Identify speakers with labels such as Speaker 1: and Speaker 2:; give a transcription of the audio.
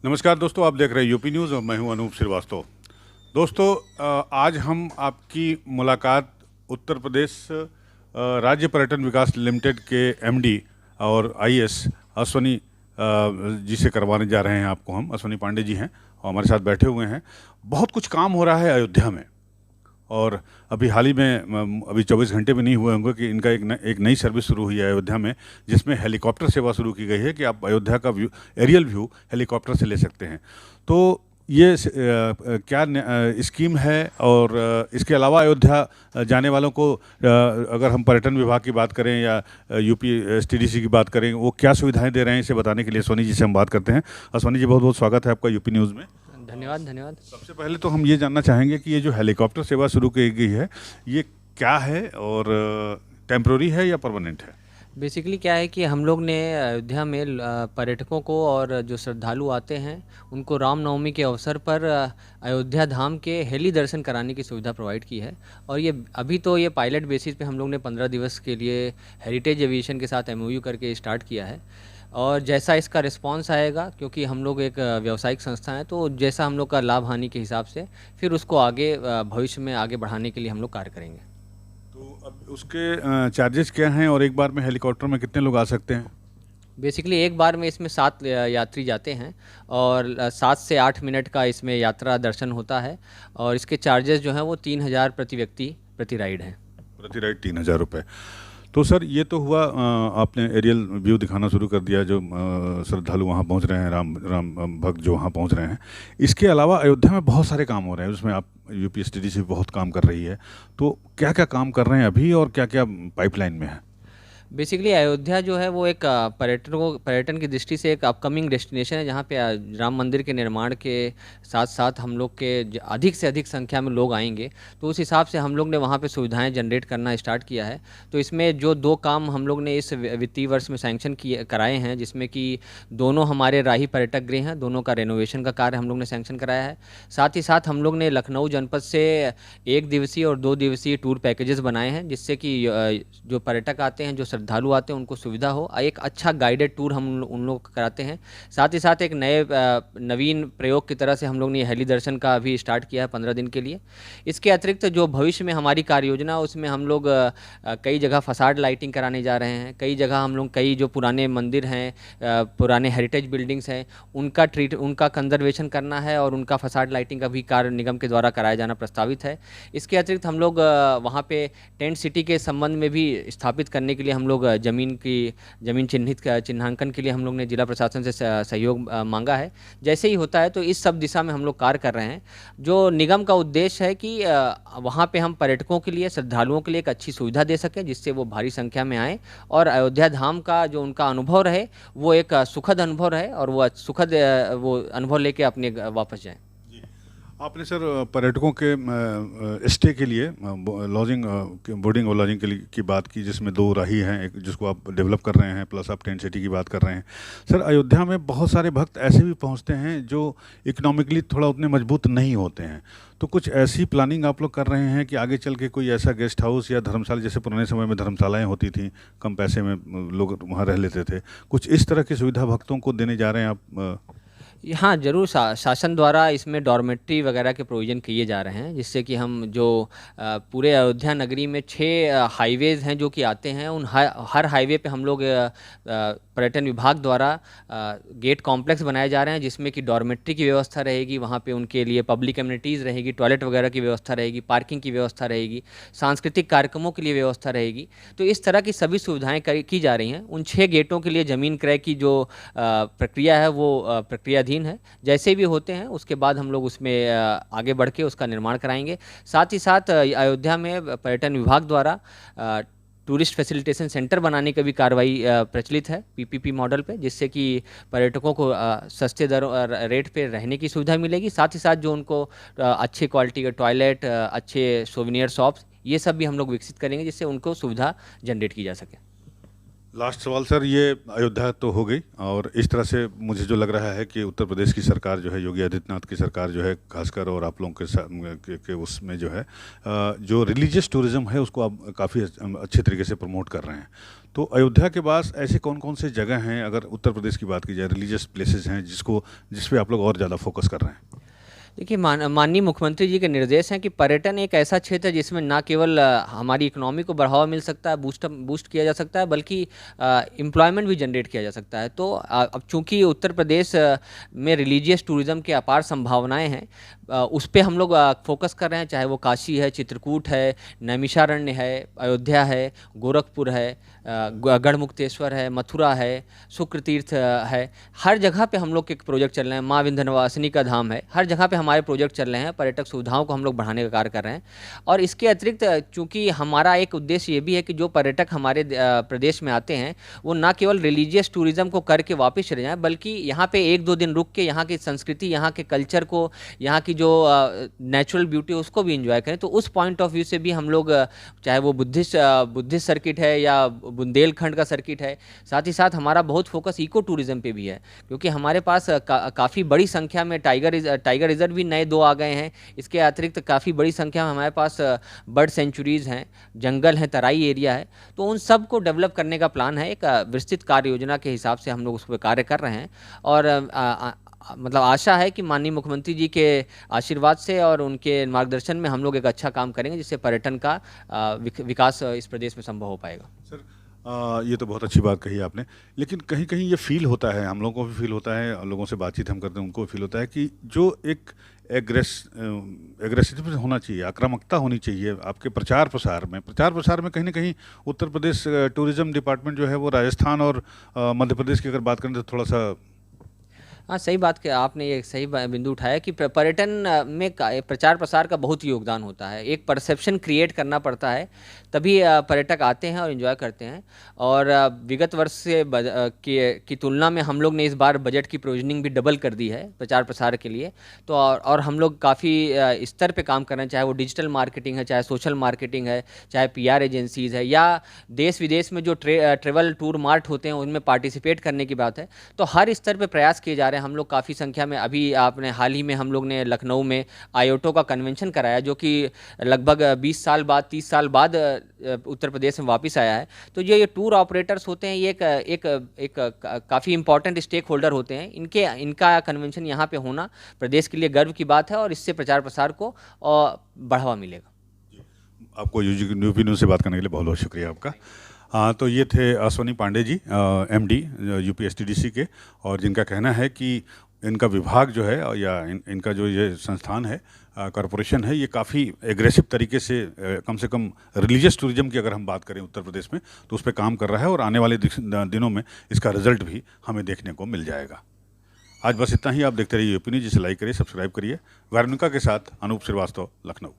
Speaker 1: नमस्कार दोस्तों, आप देख रहे हैं यूपी न्यूज़ और मैं हूं अनूप श्रीवास्तव। दोस्तों, आज हम आपकी मुलाकात उत्तर प्रदेश राज्य पर्यटन विकास लिमिटेड के एमडी और आईएएस अश्वनी जी से करवाने जा रहे हैं। आपको हम अश्वनी पांडे जी हैं और हमारे साथ बैठे हुए हैं। बहुत कुछ काम हो रहा है अयोध्या में, और अभी हाल ही में अभी 24 घंटे भी नहीं हुए होंगे कि इनका एक नई सर्विस शुरू हुई है अयोध्या में, जिसमें हेलीकॉप्टर सेवा शुरू की गई है कि आप अयोध्या का व्यू, एरियल व्यू हेलीकॉप्टर से ले सकते हैं। तो ये क्या स्कीम है, और इसके अलावा अयोध्या जाने वालों को अगर हम पर्यटन विभाग की बात करें या यूपी एसटीडीसी की बात करें, वो क्या सुविधाएं दे रहे हैं, इसे बताने के लिए अश्वनी जी से हम बात करते हैं। अश्वनी जी, बहुत बहुत स्वागत है आपका यूपी न्यूज़ में।
Speaker 2: धन्यवाद धन्यवाद।
Speaker 1: सबसे पहले तो हम ये जानना चाहेंगे कि ये जो हेलीकॉप्टर सेवा शुरू की गई है, ये क्या है और टेम्प्रोरी है या परमानेंट है?
Speaker 2: बेसिकली क्या है कि हम लोग ने अयोध्या में पर्यटकों को और जो श्रद्धालु आते हैं उनको रामनवमी के अवसर पर अयोध्या धाम के हेली दर्शन कराने की सुविधा प्रोवाइड की है। और ये अभी तो ये पायलट बेसिस पे हम लोग ने 15 दिवस के लिए हेरिटेज एविएशन के साथ एमओयू करके स्टार्ट किया है। और जैसा इसका रिस्पांस आएगा, क्योंकि हम लोग एक व्यावसायिक संस्था है, तो जैसा हम लोग का लाभ हानि के हिसाब से फिर उसको आगे भविष्य में आगे बढ़ाने के लिए हम लोग कार्य करेंगे।
Speaker 1: तो अब उसके चार्जेस क्या हैं, और एक बार में हेलीकॉप्टर में कितने लोग आ सकते हैं?
Speaker 2: बेसिकली एक बार में इसमें 7 यात्री जाते हैं और 7 से 8 मिनट का इसमें यात्रा दर्शन होता है। और इसके चार्जेस जो हैं वो 3,000 प्रति व्यक्ति प्रति राइड हैं।
Speaker 1: प्रति राइड 3,000 रुपये। तो सर, ये तो हुआ, आपने एरियल व्यू दिखाना शुरू कर दिया, जो श्रद्धालु वहाँ पहुँच रहे हैं, राम राम भक्त जो वहाँ पहुँच रहे हैं। इसके अलावा अयोध्या में बहुत सारे काम हो रहे हैं, उसमें आप यूपी एसटीडीसी बहुत काम कर रही है। तो क्या क्या काम कर रहे हैं अभी, और क्या क्या पाइपलाइन में है?
Speaker 2: बेसिकली अयोध्या जो है वो एक पर्यटन की दृष्टि से एक अपकमिंग डेस्टिनेशन है, जहाँ पे राम मंदिर के निर्माण के साथ साथ हम लोग के अधिक से अधिक संख्या में लोग आएंगे। तो उस हिसाब से हम लोग ने वहाँ पे सुविधाएं जनरेट करना स्टार्ट किया है। तो इसमें जो 2 काम हम लोग ने इस वित्तीय वर्ष में सैंक्शन किए कराए हैं, जिसमें कि दोनों हमारे राही पर्यटक गृह हैं, दोनों का रेनोवेशन का कार्य हम लोग ने सैंक्शन कराया है। साथ ही साथ हम लोग ने लखनऊ जनपद से 1 दिवसीय और 2 दिवसीय टूर पैकेजेस बनाए हैं, जिससे कि जो पर्यटक आते हैं, जो श्रद्धालु आते हैं, उनको सुविधा हो। एक अच्छा गाइडेड टूर हम उन लोग को कराते हैं। साथ ही साथ एक नवीन प्रयोग की तरह से हम लोग ने हेली दर्शन का अभी स्टार्ट किया है 15 दिन के लिए। इसके अतिरिक्त जो भविष्य में हमारी कार्य योजना, उसमें हम लोग कई जगह फसाड लाइटिंग कराने जा रहे हैं। कई जगह हम लोग कई जो पुराने मंदिर हैं, पुराने हेरिटेज बिल्डिंग्स हैं, उनका कंजर्वेशन करना है, और उनका फसाड लाइटिंग का भी कार्य निगम के द्वारा कराया जाना प्रस्तावित है। इसके अतिरिक्त हम लोग वहाँ पे टेंट सिटी के संबंध में भी स्थापित करने के लिए हम लोग जमीन चिन्हांकन के लिए हम लोग ने जिला प्रशासन से सहयोग मांगा है। जैसे ही होता है तो इस सब दिशा में हम लोग कार्य कर रहे हैं। जो निगम का उद्देश्य है कि वहाँ पे हम पर्यटकों के लिए, श्रद्धालुओं के लिए एक अच्छी सुविधा दे सकें, जिससे वो भारी संख्या में आएँ और अयोध्या धाम का जो उनका अनुभव रहे वो एक सुखद अनुभव रहे, और वो सुखद वो अनुभव लेके अपने वापस जाएँ।
Speaker 1: आपने सर पर्यटकों के स्टे के लिए लॉजिंग, बोर्डिंग और लॉजिंग के लिए की बात की, जिसमें 2 राही हैं, एक जिसको आप डेवलप कर रहे हैं, प्लस आप टेंट सिटी की बात कर रहे हैं। सर, अयोध्या में बहुत सारे भक्त ऐसे भी पहुंचते हैं जो इकोनॉमिकली थोड़ा उतने मजबूत नहीं होते हैं। तो कुछ ऐसी प्लानिंग आप लोग कर रहे हैं कि आगे चल के कोई ऐसा गेस्ट हाउस या धर्मशाला, जैसे पुराने समय में धर्मशालाएँ होती थी, कम पैसे में लोग वहाँ रह लेते थे, कुछ इस तरह की सुविधा भक्तों को देने जा रहे हैं आप?
Speaker 2: हाँ, ज़रूर। शासन द्वारा इसमें डॉर्मेट्री वगैरह के प्रोविज़न किए जा रहे हैं, जिससे कि हम जो पूरे अयोध्या नगरी में 6 हाईवेज़ हैं जो कि आते हैं, उन हर हाईवे पे हम लोग पर्यटन विभाग द्वारा गेट कॉम्प्लेक्स बनाए जा रहे हैं, जिसमें कि डॉर्मेट्री की व्यवस्था रहेगी, वहाँ पे उनके लिए पब्लिक एमिनिटीज़ रहेगी, टॉयलेट वगैरह की व्यवस्था रहेगी, पार्किंग की व्यवस्था रहेगी, सांस्कृतिक कार्यक्रमों के लिए व्यवस्था रहेगी। तो इस तरह की सभी सुविधाएँ की जा रही हैं। उन 6 गेटों के लिए ज़मीन क्रय की जो प्रक्रिया है वो प्रक्रियाधीन है। जैसे भी होते हैं उसके बाद हम लोग उसमें आगे बढ़ के उसका निर्माण कराएंगे। साथ ही साथ अयोध्या में पर्यटन विभाग द्वारा टूरिस्ट फैसिलिटेशन सेंटर बनाने की भी कार्रवाई प्रचलित है पीपीपी मॉडल पे, जिससे कि पर्यटकों को सस्ते रेट पे रहने की सुविधा मिलेगी। साथ ही साथ जो उनको अच्छे क्वालिटी के टॉयलेट, अच्छे सोवेनियर शॉप्स, ये सब भी हम लोग विकसित करेंगे, जिससे उनको सुविधा जनरेट की जा सके।
Speaker 1: लास्ट सवाल सर, ये अयोध्या तो हो गई, और इस तरह से मुझे जो लग रहा है कि उत्तर प्रदेश की सरकार जो है, योगी आदित्यनाथ की सरकार जो है खासकर, और आप लोगों के साथ के उसमें जो है जो रिलीजियस टूरिज्म है उसको आप काफ़ी अच्छे तरीके से प्रमोट कर रहे हैं। तो अयोध्या के पास ऐसे कौन कौन से जगह हैं, अगर उत्तर प्रदेश की बात की जाए, रिलीजियस प्लेसेस हैं जिस पे आप लोग और ज़्यादा फोकस कर रहे हैं?
Speaker 2: देखिए, माननीय मुख्यमंत्री जी के निर्देश हैं कि पर्यटन एक ऐसा क्षेत्र है जिसमें ना केवल हमारी इकोनॉमी को बढ़ावा मिल सकता है, बूस्ट किया जा सकता है, बल्कि एम्प्लॉयमेंट भी जनरेट किया जा सकता है। तो अब चूंकि उत्तर प्रदेश में रिलीजियस टूरिज्म की अपार संभावनाएं हैं, उस पे हम लोग फोकस कर रहे हैं, चाहे वो काशी है, चित्रकूट है, नैमिषारण्य है, अयोध्या है, गोरखपुर है, गढ़मुक्तेश्वर है, मथुरा है, शुक्र तीर्थ है। हर जगह पे हम लोग के प्रोजेक्ट चल रहे हैं, माँ विंध्यवासिनी का धाम है, हर जगह पे हमारे प्रोजेक्ट चल रहे हैं, पर्यटक सुविधाओं को हम लोग बढ़ाने का कार्य कर रहे हैं। और इसके अतिरिक्त चूंकि हमारा एक उद्देश्य ये भी है कि जो पर्यटक हमारे प्रदेश में आते हैं वो ना केवल रिलीजियस टूरिज्म को करके वापस चले जाएं, बल्कि यहाँ पे 1-2 दिन रुक के यहाँ की संस्कृति, यहाँ के कल्चर को, यहाँ की जो नेचुरल ब्यूटी उसको भी इंजॉय करें। तो उस पॉइंट ऑफ व्यू से भी हम लोग चाहे वो बुद्धिस्ट सर्किट है या बुंदेलखंड का सर्किट है, साथ ही साथ हमारा बहुत फोकस इको टूरिज्म पे भी है, क्योंकि हमारे पास काफ़ी बड़ी संख्या में टाइगर रिजर्व भी नए 2 आ गए हैं। इसके अतिरिक्त काफ़ी बड़ी संख्या में हमारे पास बर्ड सेंचुरीज हैं, जंगल हैं, तराई एरिया है। तो उन सब को डेवलप करने का प्लान है, एक विस्तृत कार्य योजना के हिसाब से हम लोग उस पर कार्य कर रहे हैं। और मतलब आशा है कि माननीय मुख्यमंत्री जी के आशीर्वाद से और उनके मार्गदर्शन में हम लोग एक अच्छा काम करेंगे, जिससे पर्यटन का विकास इस प्रदेश में संभव हो पाएगा।
Speaker 1: सर, ये तो बहुत अच्छी बात कही आपने, लेकिन कहीं कहीं ये फील होता है, हम लोगों को भी फील होता है, और लोगों से बातचीत हम करते हैं उनको भी फील होता है कि जो एक एग्रेसिव होना चाहिए, आक्रामकता होनी चाहिए आपके प्रचार प्रसार में कहीं ना कहीं उत्तर प्रदेश टूरिज्म डिपार्टमेंट जो है वो राजस्थान और मध्य प्रदेश की अगर बात करें तो थोड़ा सा।
Speaker 2: हाँ, सही बात कि आपने ये सही बिंदु उठाया कि पर्यटन में प्रचार प्रसार का बहुत योगदान होता है। एक परसेप्शन क्रिएट करना पड़ता है, तभी पर्यटक आते हैं और एंजॉय करते हैं। और विगत वर्ष से की तुलना में हम लोग ने इस बार बजट की प्रोविजनिंग भी डबल कर दी है प्रचार प्रसार के लिए। तो और हम लोग काफ़ी स्तर पे काम कर रहे हैं, चाहे वो डिजिटल मार्केटिंग है, चाहे सोशल मार्केटिंग है, चाहे PR एजेंसीज़ है, या देश विदेश में जो ट्रेवल टूर मार्ट होते हैं उनमें पार्टिसिपेट करने की बात है। तो हर स्तर पे प्रयास किए जा रहे हैं। हम लोग काफ़ी संख्या में, अभी आपने हाल ही में हम लोग ने लखनऊ में आयोटो का कन्वेंशन कराया, जो कि लगभग 20 साल बाद, 30 साल बाद उत्तर प्रदेश में वापस आया है। तो ये टूर ऑपरेटर्स होते हैं, ये एक काफ़ी इंपॉर्टेंट स्टेक होल्डर होते हैं। इनका कन्वेंशन यहाँ पे होना प्रदेश के लिए गर्व की बात है, और इससे प्रचार प्रसार को बढ़ावा मिलेगा।
Speaker 1: आपको यूपी न्यूज़ से बात करने के लिए बहुत बहुत शुक्रिया आपका। हाँ, तो ये थे Ashwani Pandey ji, MD UP STDC के, और जिनका कहना है कि इनका विभाग जो है या इनका जो ये संस्थान है, कॉरपोरेशन है, ये काफ़ी एग्रेसिव तरीके से कम से कम रिलीजियस टूरिज्म की अगर हम बात करें उत्तर प्रदेश में तो उस पर काम कर रहा है, और आने वाले दिनों में इसका रिजल्ट भी हमें देखने को मिल जाएगा। आज बस इतना ही। आप देखते रहिए यूपी न्यूज़, जिसे लाइक करिए, सब्सक्राइब करिए। वेरोनिका के साथ अनूप श्रीवास्तव, लखनऊ।